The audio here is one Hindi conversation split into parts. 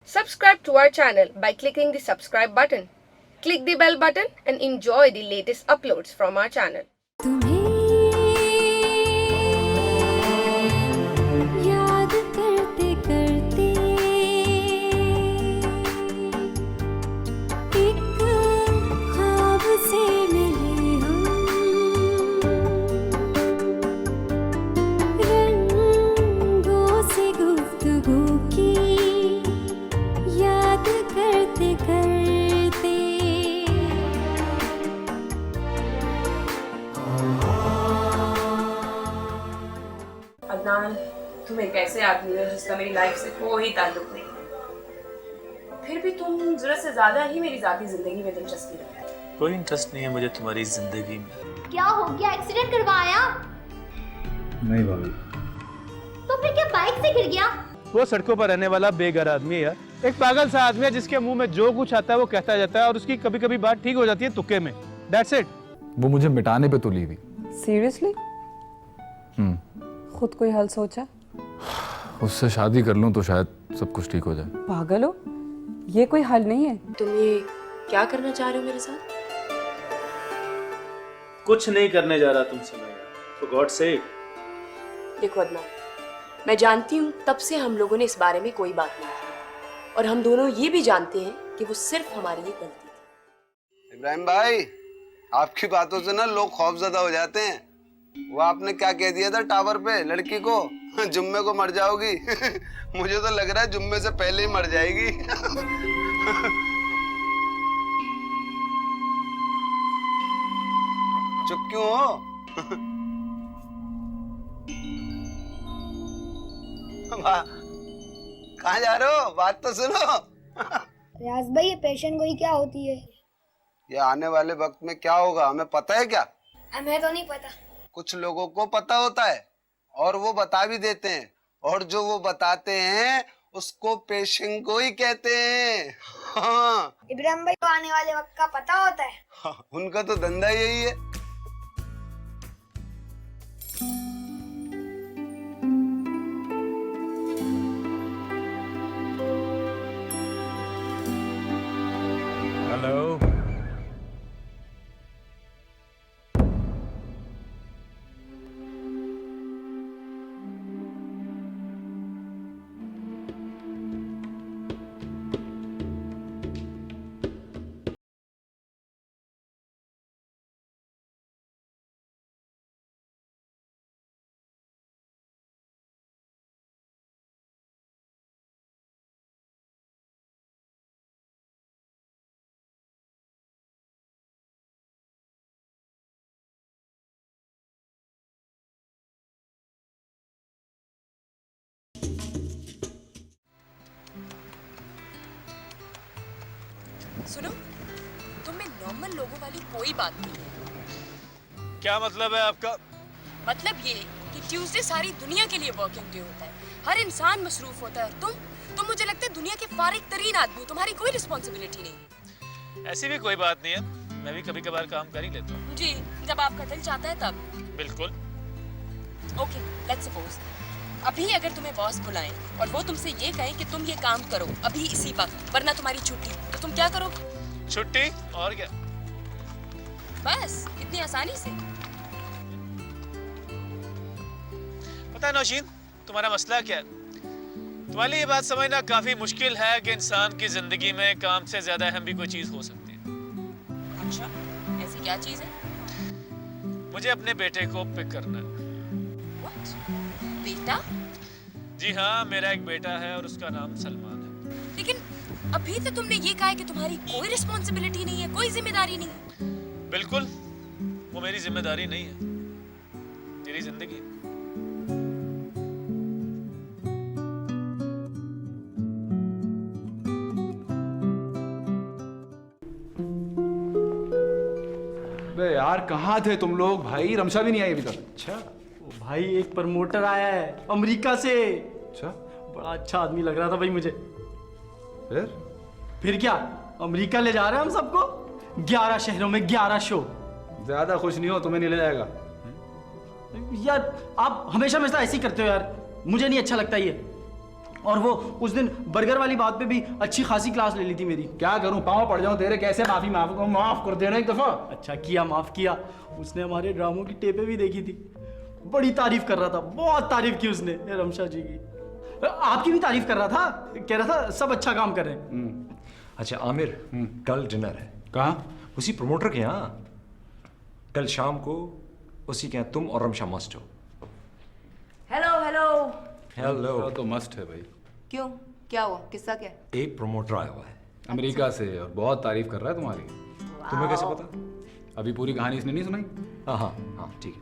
Subscribe to our channel by clicking the subscribe button. Click the bell button and enjoy the latest uploads from our channel. याद करते करते एक ख्वाब से मिले हम, रंगों से गुफ्तगू की याद करते करते। अदनान, तुम एक ऐसे आदमी हो जिसका मेरी लाइफ से कोई ताल्लुक नहीं, फिर भी तुम जरूरत से ज्यादा ही मेरी जाती जिंदगी में दिलचस्पी रखते हो। कोई इंटरेस्ट नहीं है मुझे तुम्हारी जिंदगी में। क्या हो गया? एक्सीडेंट करवाया? नहीं भाभी, तो फिर क्या बाइक से गिर गया? वो सड़कों पर रहने वाला बेघर आदमी है यार, एक पागल सा आदमी है जिसके मुंह में जो कुछ आता है वो कहता जाता है और उसकी कभी कभी बात ठीक हो जाती है तुक्के में। That's it. वो मुझे मिटाने पे तुली हुई। सीरियसली? खुद कोई हल सोचा? उससे शादी कर लूं तो शायद सब कुछ ठीक हो जाए। पागल हो, ये कोई हल नहीं है। तुम ये क्या करना चाह रहे हो मेरे साथ? कुछ नहीं करने जा रहा तुमसे मैं, फॉर गॉड सेक। देखो अदनान, मैं जानती हूँ तब से हम लोगों ने इस बारे में कोई बात नहीं की, और हम दोनों ये भी जानते हैं कि वो सिर्फ हमारी ही गलती थी। इब्राहिम भाई, आपकी बातों से ना लोग खौफजदा हो जाते हैं। वो आपने क्या कह दिया था टावर पे लड़की को, जुम्मे को मर जाओगी। मुझे तो लग रहा है जुम्मे से पहले ही मर जाएगी। चुप क्यों हो? कहाँ जा रहे हो? बात तो सुनो। रियाज भाई, ये पेशेंट गोई क्या होती है? ये आने वाले वक्त में क्या होगा हमें पता है क्या? हमें तो नहीं पता। कुछ लोगों को पता होता है और वो बता भी देते हैं, और जो वो बताते हैं उसको पेशेंट गोई कहते हैं। हाँ। इब्राहिम भाई को आने वाले वक्त का पता होता है? हाँ, उनका तो धंधा यही है। हेलो। सुनो, तुम में नॉर्मल लोगों वाली कोई बात नहीं। क्या मतलब है आपका? मतलब ये कि ट्यूसडे सारी दुनिया के लिए वर्किंग डे होता है, हर इंसान मसरूफ होता है, और तुम मुझे लगता है दुनिया के फारिग तरीन आदमी हो, तुम्हारी कोई रिस्पॉन्सिबिलिटी नहीं। ऐसी भी कोई बात नहीं है, मैं भी कभी कभार काम कर ही लेता हूँ। जी, जब आपका दिल चाहता है तब। बिल्कुल। ओके, लेट्स सपोज अभी अगर तुम्हें बॉस बुलाएं और वो तुमसे ये कहें कि तुम ये काम करो अभी इसी वक्त, वरना तुम्हारी छुट्टी, तो तुम क्या करोगे? छुट्टी? और क्या? बस इतनी आसानी से? पता है नौशीन, तुम्हारा मसला क्या है? तुम्हारे लिए ये बात समझना काफी मुश्किल है कि इंसान की जिंदगी में काम से ज्यादा अहम भी कोई चीज हो सकती है। अच्छा, ऐसी क्या चीज है? मुझे अपने बेटे को पिक करना है। What? बेटा? जी हाँ, मेरा एक बेटा है और उसका नाम सलमान है। लेकिन अभी तो तुमने ये कहा है कि तुम्हारी कोई रिस्पॉन्सिबिलिटी नहीं है, कोई जिम्मेदारी नहीं है। बिल्कुल, वो मेरी जिम्मेदारी नहीं है, तेरी जिंदगी। बे यार, कहाँ थे तुम लोग? भाई रमशा भी नहीं आई अभी तक। अच्छा भाई, एक प्रमोटर आया है अमेरिका से। अच्छा, बड़ा अच्छा आदमी लग रहा था भाई मुझे। फिर क्या, अमेरिका ले जा रहे हैं हम सबको, 11 शहरों में 11 शो। ज्यादा खुश नहीं हो, तुम्हें नहीं ले जाएगा। यार आप हमेशा ऐसे ही करते हो यार, मुझे नहीं अच्छा लगता ये। और वो उस दिन बर्गर वाली बात पे भी अच्छी खासी क्लास ले ली थी मेरी। क्या करूं, पाँव पड़ जाऊं तेरे, कैसे माफ कर देना एक दफा। अच्छा किया, माफ किया। उसने हमारे ड्रामों की टेपें भी देखी थी, बड़ी तारीफ कर रहा था, बहुत तारीफ की उसने रमशा जी की। आपकी भी तारीफ कर रहा था, कह रहा था सब अच्छा काम कर रहे हैं। अच्छा आमिर, कल डिनर है। कहाँ? उसी प्रमोटर के यहाँ, कल शाम को उसी के यहाँ तुम और रमशा मस्ट हो। Hello hello. हेलो। तो मस्त है भाई। क्यों, क्या हुआ, किस्सा क्या? एक प्रमोटर आया हुआ है अमेरिका से और बहुत तारीफ कर रहा है तुम्हारी। तुम्हें कैसे पता? अभी पूरी कहानी इसने नहीं सुनाई? हाँ हाँ हाँ ठीक है।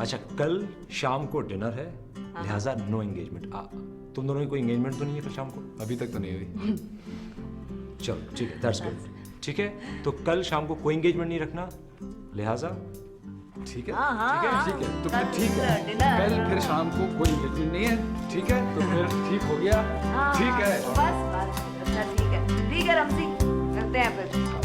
अच्छा कल शाम को डिनर है, लिहाजा नो एंगेजमेंट। तुम दोनों की कोई एंगेजमेंट तो नहीं है कल शाम को? अभी तक तो नहीं हुई। चलो ठीक है, दैट्स गुड। ठीक है, तो कल शाम को कोई एंगेजमेंट नहीं रखना, लिहाजा ठीक है। हाँ, ठीक है, ठीक है, तो फिर ठीक है। कल फिर शाम को कोई एंगेजमेंट नहीं है, ठीक है, तो फिर ठीक हो गया। ठीक है, बस बस, अच्छा ठीक है रमसी, करते हैं फिर।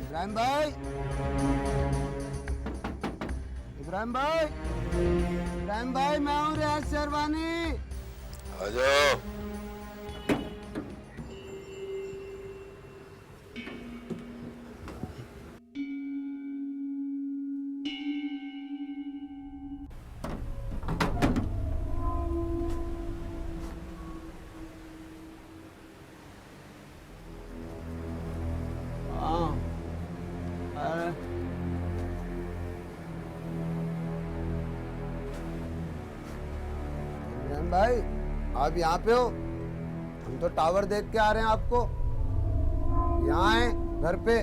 इब्राहिम भाई, इब्राहिम भाई, इब्राहिम भाई, मैं हूँ रियाज शेरवानी। आ जाओ। इब्राहिम भाई, आप यहाँ पे हो? हम तो टावर देख के आ रहे हैं आपको। यहाँ है घर पे।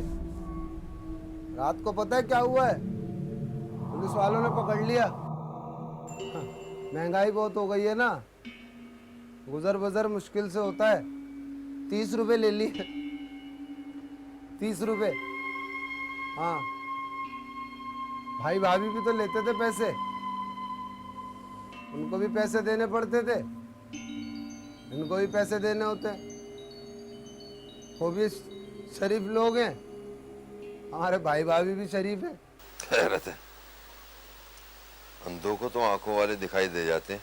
रात को पता है क्या हुआ है? पुलिस वालों ने पकड़ लिया। महंगाई बहुत हो गई है ना, गुजर बजर मुश्किल से होता है। 30 रुपए ले लिए। 30 रुपए। हाँ, भाई भाभी भी तो लेते थे पैसे, उनको भी पैसे देने पड़ते थे, इनको भी पैसे देने होते हैं। वो भी शरीफ लोग हैं, हमारे भाई भाभी भी शरीफ है। खैरत है, अंधों को तो आंखों वाले दिखाई दे जाते हैं,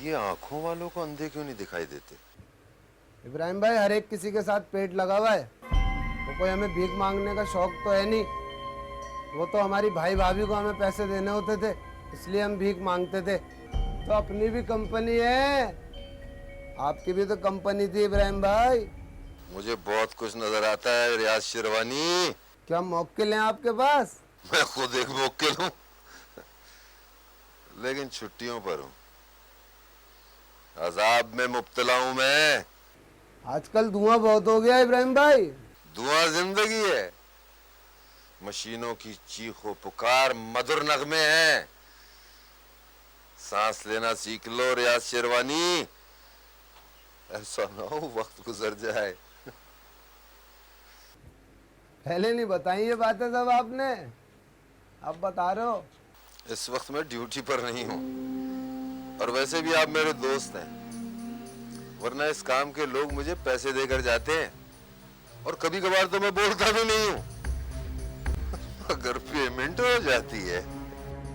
ये आंखों वालों को अंधे क्यों नहीं दिखाई देते? इब्राहिम भाई, हर एक किसी के साथ पेट लगा हुआ है, तो कोई हमें भीख मांगने का शौक तो है नहीं। वो तो हमारी भाई भाभी को हमें पैसे देने होते थे, इसलिए हम भीख मांगते थे। तो अपनी भी कंपनी है, आपकी भी तो कंपनी थी इब्राहिम भाई। मुझे बहुत कुछ नजर आता है रियाज शेरवानी। क्या मौक्किल हैं आपके पास? मैं खुद एक मौक्किल हूँ, लेकिन छुट्टियों पर हूँ, अजाब में मुब्तला हूँ मैं। आजकल धुआं बहुत हो गया इब्राहिम भाई। धुआं जिंदगी है, मशीनों की चीखो पुकार मधुर नगमे हैं। सांस लेना सीख लो रियाज शेरवानी, ऐसा ना हो वक्त गुजर जाए। पहले नहीं बताई ये बातें सब आपने, अब बता रहे हो। इस वक्त मैं ड्यूटी पर नहीं हूँ, और वैसे भी आप मेरे दोस्त हैं, वरना इस काम के लोग मुझे पैसे देकर जाते हैं, और कभी कभार तो मैं बोलता भी नहीं हूँ अगर पेमेंट हो जाती है।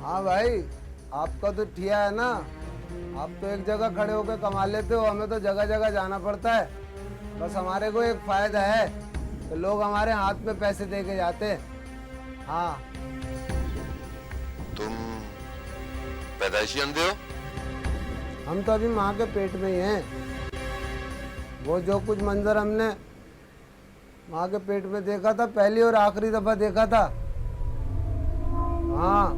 हाँ भाई, आपका तो ठिया है ना, आप तो एक जगह खड़े होकर कमा लेते हो, हमें तो जगह जगह जाना पड़ता है। बस हमारे को एक फायदा है कि लोग हमारे हाथ में पैसे दे के जाते हैं। हाँ। तुम पैदाइशी अंधे हो? हम तो अभी माँ के पेट में ही हैं। वो जो कुछ मंजर हमने माँ के पेट में देखा था, पहली और आखिरी दफा देखा था। हाँ,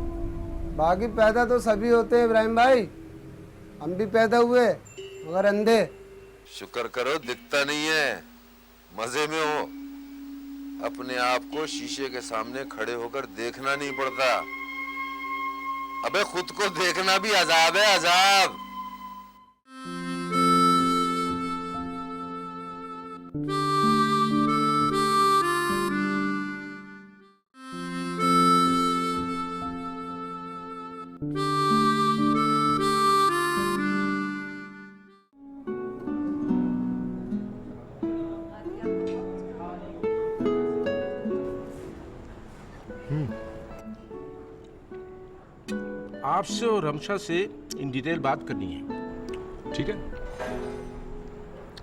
बाकी पैदा तो सभी होते हैं इब्राहिम भाई, हम भी पैदा हुए मगर अंधे। शुक्र करो दिखता नहीं है, मजे में हो। अपने आप को शीशे के सामने खड़े होकर देखना नहीं पड़ता। अबे खुद को देखना भी अजाब है, अजाब। आपसे और रमशा से इन डिटेल बात करनी है। ठीक है,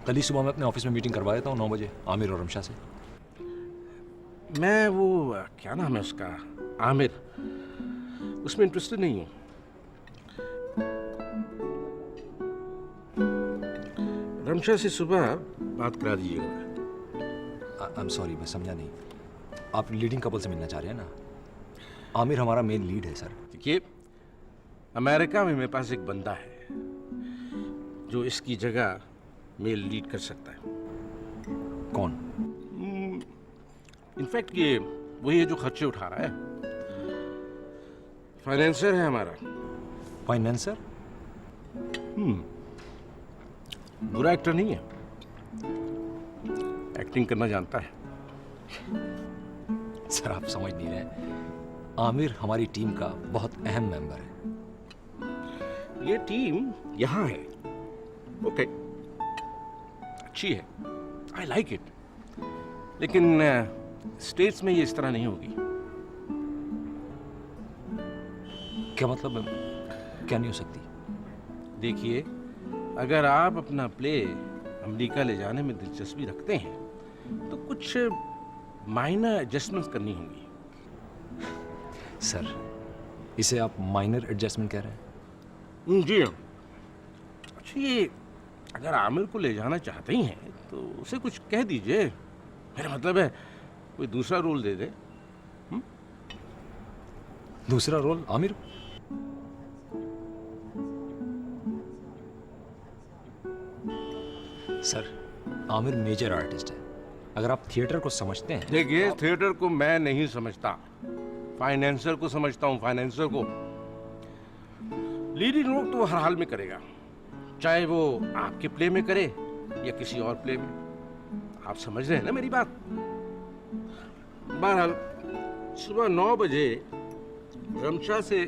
कल ही सुबह मैं अपने ऑफिस में मीटिंग करवा देता हूँ 9 बजे आमिर और रमशा से। मैं वो क्या नाम है उसका, आमिर, उसमें इंटरेस्टेड नहीं हूँ। रमशा से सुबह बात करा दीजिएगा। आई एम सॉरी, मैं समझा नहीं। आप लीडिंग कपल से मिलना चाह रहे हैं ना? आमिर हमारा मेन लीड है सर। देखिए, अमेरिका में मेरे पास एक बंदा है जो इसकी जगह मेल लीड कर सकता है। कौन? इनफैक्ट ये वही है जो खर्चे उठा रहा है। फाइनेंसर है हमारा। फाइनेंसर? बुरा एक्टर नहीं है, एक्टिंग करना जानता है। सर आप समझ नहीं रहे, आमिर हमारी टीम का बहुत अहम मेंबर है। ये टीम यहाँ है, ओके, अच्छी है, आई लाइक इट, लेकिन स्टेट्स में ये इस तरह नहीं होगी। क्या मतलब, क्या नहीं हो सकती? देखिए, अगर आप अपना प्ले अमेरिका ले जाने में दिलचस्पी रखते हैं तो कुछ माइनर एडजस्टमेंट्स करनी होंगी। सर, इसे आप माइनर एडजस्टमेंट कह रहे हैं? जी हाँ। अच्छा, ये अगर आमिर को ले जाना चाहते ही हैं तो उसे कुछ कह दीजिए। मेरा मतलब है कोई दूसरा रोल दे दे। दूसरा role Aamir? Sir, Aamir major artist है। अगर आप थिएटर को समझते हैं। देखिए, थिएटर को मैं नहीं समझता, फाइनेंसर को समझता हूँ, फाइनेंसर को। लीडिंग रोल तो हर हाल में करेगा, चाहे वो आपके प्ले में करे या किसी और प्ले में। आप समझ रहे हैं ना मेरी बात? बहरहाल सुबह 9 बजे रमशा से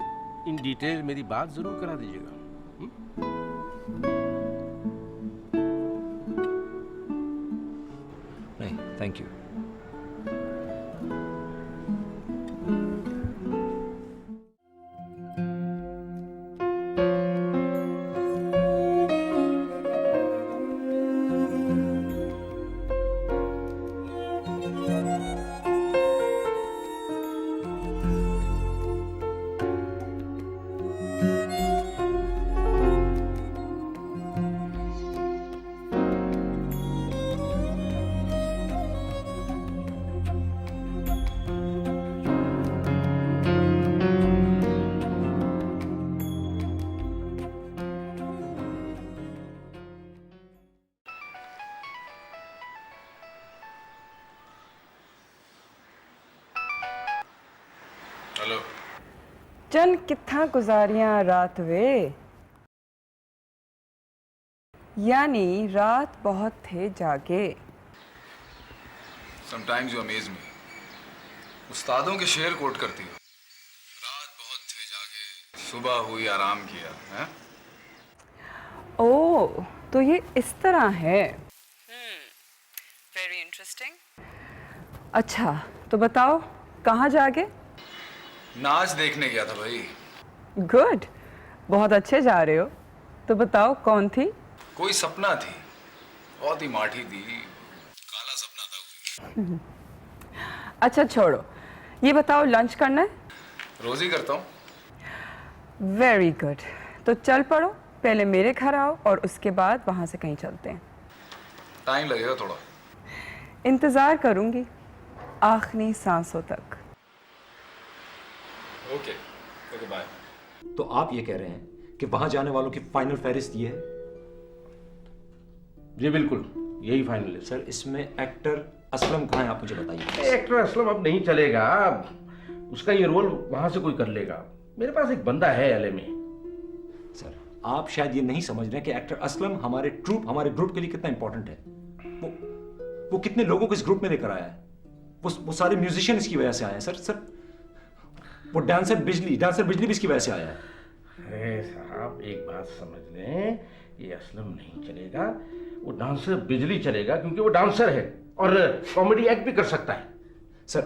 इन डिटेल मेरी बात जरूर करा दीजिएगा। नहीं, थैंक यू। हेलो। चन कितना गुजारियां रात वे, यानी रात बहुत थे जागे। Sometimes you amaze me. उस्तादों के शेर कोट करती हो। रात बहुत थे जागे, सुबह हुई आराम किया, हैं? ओह, तो ये इस तरह है। Very interesting. अच्छा, तो बताओ कहाँ जागे? नाच देखने गया था भाई। गुड, बहुत अच्छे जा रहे हो। तो बताओ कौन थी? कोई सपना थी, बहुत ही माठी थी, काला सपना था कोई। अच्छा छोड़ो, ये बताओ लंच करना है? रोज ही करता हूँ। वेरी गुड, तो चल पड़ो, पहले मेरे घर आओ और उसके बाद वहाँ से कहीं चलते हैं। टाइम लगेगा थोड़ा। इंतज़ार करूँगी आखिरी सांसों तक। Okay, okay, bye. तो आप ये कह रहे हैं कि वहां जाने वालों की फाइनल फहरिस्त ये है? जी बिल्कुल, यही फाइनल है। सर, इसमें एक्टर असलम कहाँ है, आप मुझे बताइए। एक्टर असलम अब नहीं चलेगा, उसका ये रोल वहां से कोई कर लेगा। मेरे पास एक बंदा है एलए में। सर, आप शायद ये नहीं समझ रहे कि एक्टर असलम हमारे ग्रुप के लिए कितना इंपॉर्टेंट है। वो कितने लोगों को इस ग्रुप में लेकर आया है। वो सारे म्यूजिशियन इसकी वजह से आए हैं। सर, वो डांसर बिजली भी इसकी वजह से आया है। अरे साहब, एक बात समझ लें, ये असलम नहीं चलेगा, वो डांसर बिजली चलेगा, क्योंकि वो डांसर है और कॉमेडी एक्ट भी कर सकता है। Sir,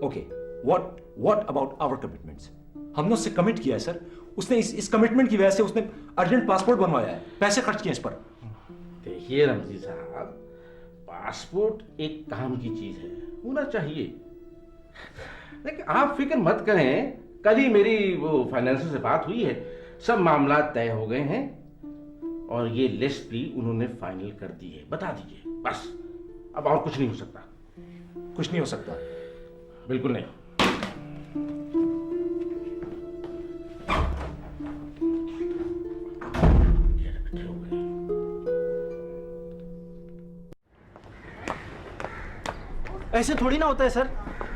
okay, what about our commitments? हमने उससे कमिट किया है सर, उसने इस कमिटमेंट की वजह से उसने अर्जेंट पासपोर्ट बनवाया है, पैसे खर्च किए इस पर। देखिए रमजी साहब, पासपोर्ट एक काम की चीज है, होना चाहिए। लेकिन आप फिक्र मत करें, कल ही मेरी वो फाइनेंसर से बात हुई है, सब मामला तय हो गए हैं और ये लिस्ट भी उन्होंने फाइनल कर दी है। बता दीजिए बस, अब और कुछ नहीं हो सकता। कुछ नहीं हो सकता? बिल्कुल नहीं। ऐसे थोड़ी ना होता है सर।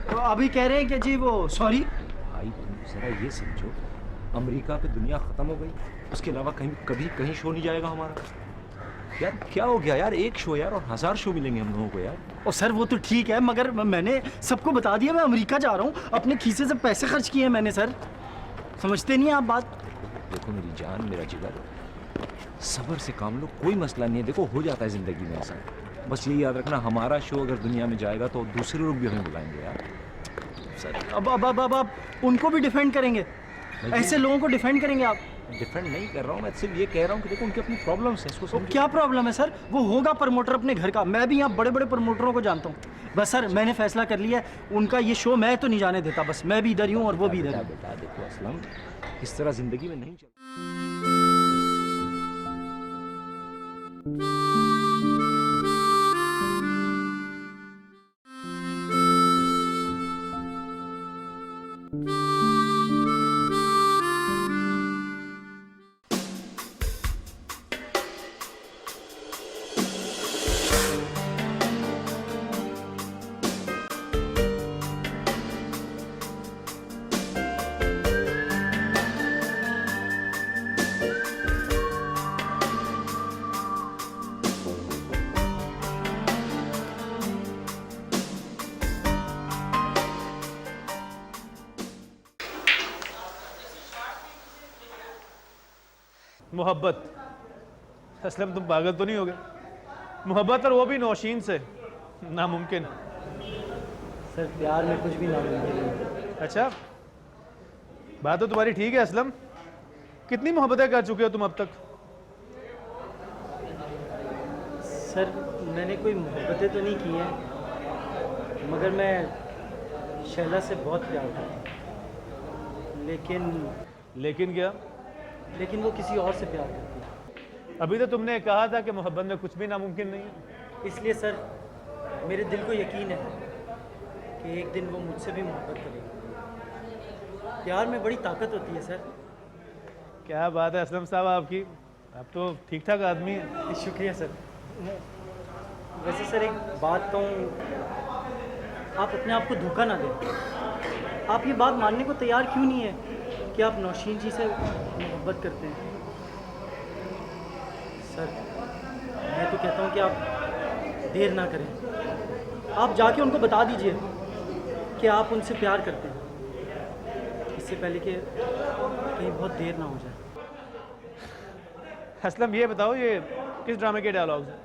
तो अभी कह रहे हैं कि जी वो सॉरी। भाई तुम जरा ये समझो, अमेरिका पे दुनिया खत्म हो गई, उसके अलावा कभी कहीं शो नहीं जाएगा हमारा। यार क्या हो गया यार, एक शो यार और 1000 शो मिलेंगे हम लोगों को यार। और सर वो तो ठीक है, मगर मैंने सबको बता दिया मैं अमेरिका जा रहा हूँ, अपने खीसे से पैसे खर्च किए हैं मैंने सर। समझते नहीं आप बात? देखो मेरी जान, मेरा जिगर, सब्र से काम लो, कोई मसला नहीं है। देखो हो जाता है जिंदगी में ऐसा। बस यही याद रखना, हमारा शो अगर दुनिया में जाएगा तो दूसरे लोग भी हमें बुलाएंगे यार। सर अब उनको भी डिफेंड करेंगे? ऐसे लोगों को डिफेंड करेंगे आप? डिफेंड नहीं कर रहा हूँ मैं, सिर्फ ये कह रहा हूँ कि देखो उनकी अपनी प्रॉब्लम्स हैं, इसको समझो। क्या प्रॉब्लम है सर? वो होगा प्रमोटर अपने घर का, मैं भी यहाँ बड़े बड़े प्रमोटरों को जानता हूँ। बस सर मैंने फैसला कर लिया है, उनका ये शो मैं तो नहीं जाने देता। बस मैं भी इधर ही हूँ और वो भी इधर है। बेटा देखो असलम, इस तरह जिंदगी में नहीं चल। मोहब्बत, असलम तुम पागल तो नहीं हो गए? मोहब्बत और वो भी नौशीन से, नामुमकिन। सर प्यार में कुछ भी नामुमकिन नहीं। अच्छा, बात तो तुम्हारी ठीक है असलम। कितनी मोहब्बतें कर चुके हो तुम अब तक? सर मैंने कोई मोहब्बतें तो नहीं की हैं, मगर मैं शैला से बहुत प्यार करता हूँ। लेकिन क्या? लेकिन वो किसी और से प्यार करती है। अभी तो तुमने कहा था कि मोहब्बत में कुछ भी नामुमकिन नहीं है। इसलिए सर मेरे दिल को यकीन है कि एक दिन वो मुझसे भी मोहब्बत करेगी। प्यार में बड़ी ताकत होती है सर। क्या बात है असलम साहब आपकी, आप तो ठीक ठाक आदमी हैं। शुक्रिया सर। वैसे सर एक बात कहूँ, आप अपने आप को धोखा ना दें। आप ये बात मानने को तैयार क्यों नहीं है कि आप नौशीन जी से मोहब्बत करते हैं? सर मैं तो कहता हूँ कि आप देर ना करें, आप जाके उनको बता दीजिए कि आप उनसे प्यार करते हैं, इससे पहले कि कहीं बहुत देर ना हो जाए। असलम ये बताओ, ये किस ड्रामे के डायलॉग्स हैं?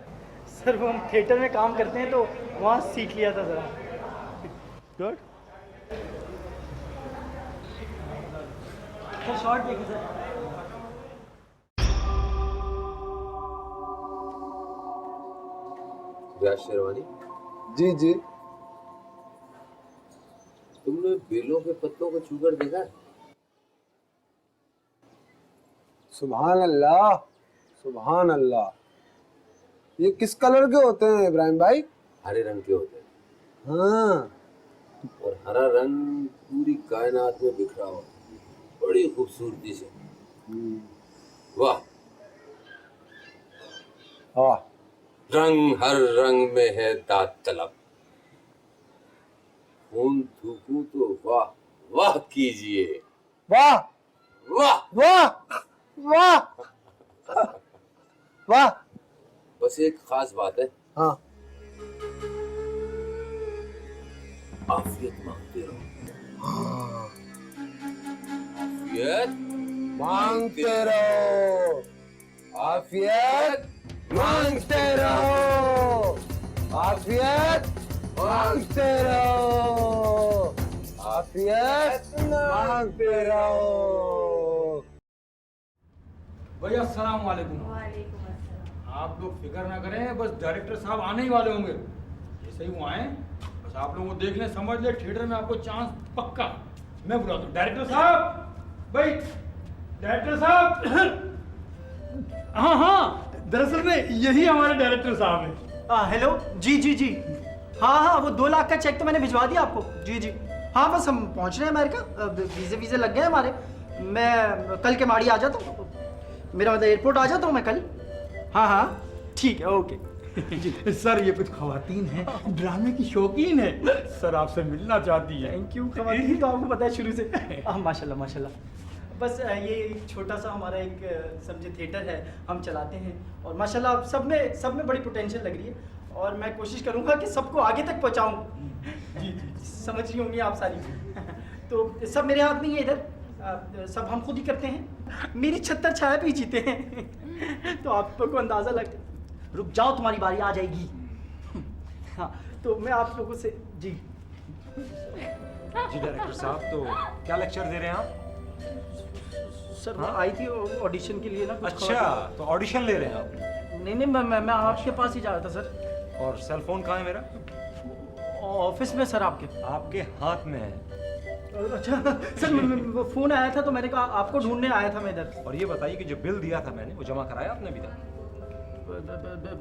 सर वो हम थिएटर में काम करते हैं तो वहाँ सीख लिया था ज़रा। गुड। शॉर्ट देखिए सर। व्यास शेरवानी, जी जी। तुमने बेलों के पत्तों को छूकर देखा है? सुभान अल्लाह, सुभान अल्लाह। ये किस कलर के होते हैं इब्राहिम भाई? हरे रंग के होते हैं। हाँ। और हरा रंग पूरी कायनात में बिखरा हुआ, बड़ी खूबसूरती से। वाह वाह। रंग हर रंग में है दाद तलब, खून थूकूं तो वाह वाह कीजिए। वाह वाह वाह वाह वाह। बस एक खास बात है, हाँ। आफियत मांगते रहो। आफियत मांगते रहो, आफियत मांगते रहो, आफियत मांगते रहो, आफियत मांगते रहो। भैया अस्सलाम वालेकुम। आप लोग फिक्र ना करें, बस डायरेक्टर साहब आने ही वाले होंगे। जैसे ही वो आए बस आप लोगों को देख लें, समझ ले थिएटर में आपको चांस पक्का। मैं बुलाता हूँ डायरेक्टर साहब। भाई डायरेक्टर साहब। हाँ हाँ, दरअसल में यही हमारे डायरेक्टर साहब हैं। हेलो जी जी जी। हाँ हाँ, वो 2 लाख का चेक तो मैंने भिजवा दिया आपको। जी जी हाँ, बस हम पहुँच रहे हैं अमेरिका, वीज़े वीज़े लग गए हमारे। मैं कल के माड़ी आ जाता हूँ, मेरा मतलब एयरपोर्ट आ जाता हूँ मैं कल। हाँ हाँ ठीक है, ओके जी सर, ये कुछ खवातीन हैं, ड्रामे की शौकीन है सर, आपसे मिलना चाहती है। Thank you. खवातीन तो आपको पता है शुरू से। माशाल्लाह माशाल्लाह। बस ये एक छोटा सा हमारा एक समझे थिएटर है, हम चलाते हैं और माशाल्लाह सब में बड़ी पोटेंशियल लग रही है और मैं कोशिश करूँगा कि सबको आगे तक पहुँचाऊँ। जी जी, समझ रही होंगी आप सारी। तो सब मेरे हाथ में ही है इधर, सब हम खुद ही करते हैं, मेरी छत्तर छाया पे ही जीते हैं। तो आपको अंदाज़ा लग, रुक जाओ तुम्हारी बारी आ जाएगी। हाँ, तो मैं आप लोगों से जी डायरेक्टर साहब, तो क्या लेक्चर दे रहे हैं आप? सर वो आई थी ऑडिशन के लिए ना कुछ। अच्छा, तो ऑडिशन ले रहे हैं आप? नहीं मैं आपके पास ही जा रहा था सर। और सेल फोन कहाँ है मेरा? ऑफिस में सर। आपके हाथ में है। अच्छा सर, वो फोन आया था तो मैंने कहा आपको ढूंढने आया था मैं इधर। और ये बताइए कि जो बिल दिया था मैंने, वो जमा कराया आपने अभी तक?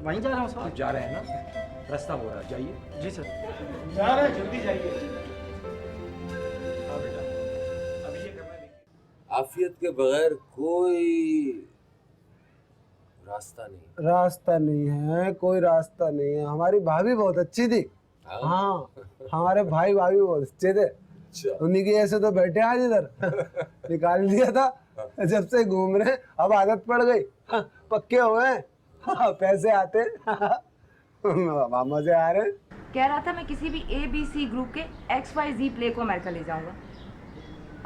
वहीं जा रहा हूँ सर। आप जा रहे हैं ना, रास्ता हो रहा है, जाइए। जी सर, जा रहे हैं, जल्दी जाइए। हाँ बेटा, अभी ये करना है। आफियत के बगैर कोई रास्ता नहीं। रास्ता नहीं है, कोई रास्ता नहीं है। हमारी भाभी बहुत अच्छी थी। हाँ, हमारे भाई भाभी बहुत अच्छे थे। उन्हीं की ऐसे तो बैठे आज इधर। निकाल दिया था, जब से घूम रहे, अब आदत पड़ गई। पक्के हो गए, पैसे आते। मजे आ रहे। कह रहा था मैं किसी भी ABC ग्रुप के XYZ प्ले को अमेरिका ले जाऊंगा।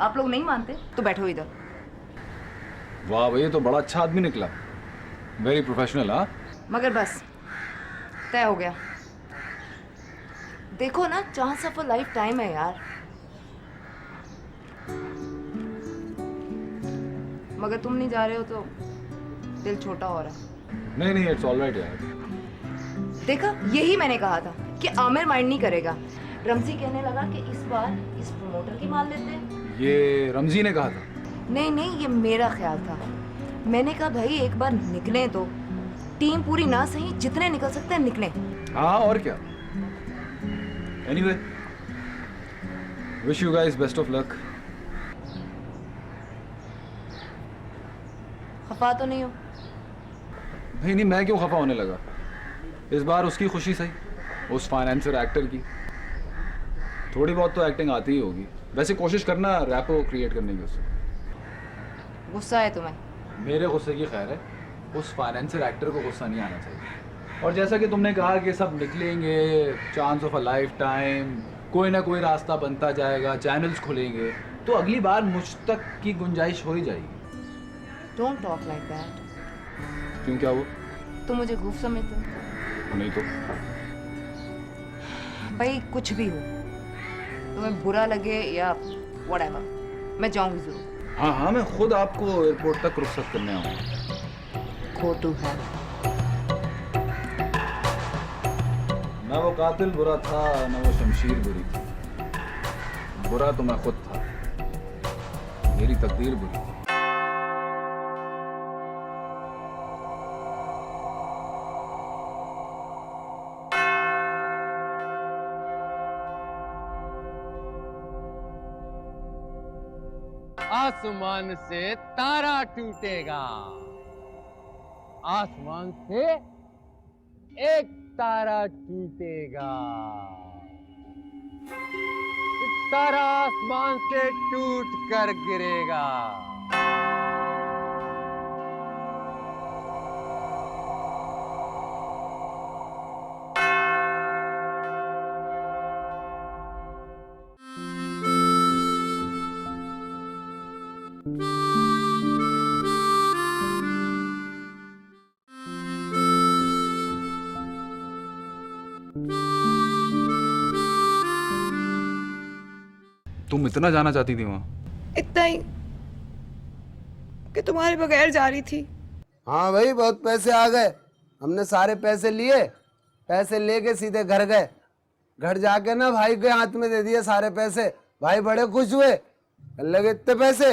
आप लोग नहीं मानते तो बैठो इधर। वाह भाई, ये तो बड़ा अच्छा आदमी निकला, वेरी प्रोफेशनल। हाँ, मगर बस तय हो गया। देखो ना, chance of a life time है यार। मगर तुम नहीं जा रहे हो तो दिल छोटा हो रहा है। नहीं, इट्स ऑलराइट यार। देखा, यही मैंने कहा था कि आमिर माइंड नहीं करेगा। रमजी कहने लगा कि इस बार इस प्रमोटर की मान लेते हैं। ये रमजी ने कहा था? नहीं, ये मेरा ख्याल था। मैंने कहा भाई एक बार निकलें तो, टीम पूरी ना सही, जितने निकल सकते हैं निकलें। हाँ, और क्या। Anyway, wish you guys best of luck. खफा तो नहीं हो? नहीं, मैं क्यों खफा होने लगा। इस बार उसकी खुशी सही, उस फाइनेंसर एक्टर की। थोड़ी बहुत तो एक्टिंग आती ही होगी। वैसे कोशिश करना रैपो क्रिएट करने की उससे। गुस्सा है तुम्हें? मेरे गुस्से की खैर है, उस फाइनेंसर एक्टर को गुस्सा नहीं आना चाहिए। और जैसा कि तुमने कहा कि सब निकलेंगे, chance of a life time, कोई ना कोई रास्ता बनता जाएगा, चैनल्स खुलेंगे, तो अगली बार मुझ तक की गुंजाइश हो ही जाएगी। Don't talk like that. क्यों, क्या हुआ? तुम मुझे गूफ समझते हो? नहीं तो भाई कुछ भी हो, तुम्हें बुरा लगे या व्हाटएवर, मैं जाऊंगी जरूर। हाँ, मैं खुद आपको एयरपोर्ट तक रुखसत करने आऊँगा। Go to hell. ना वो कातिल बुरा था, ना वो शमशीर बुरी थी। बुरा तो मैं खुद था, मेरी तकदीर बुरी थी। आसमान से तारा टूटेगा, आसमान से एक तारा टूटेगा, तारा आसमान से टूट कर गिरेगा। तुम इतना जाना चाहती थी वहां? इतना ही कि तुम्हारे बगैर जा रही थी। हाँ भाई, बहुत पैसे आ गए। हमने सारे पैसे लिए, पैसे लेके सीधे घर गए। घर जाके ना भाई के हाथ में दे दिए सारे पैसे। भाई बड़े खुश हुए, लगे इतने पैसे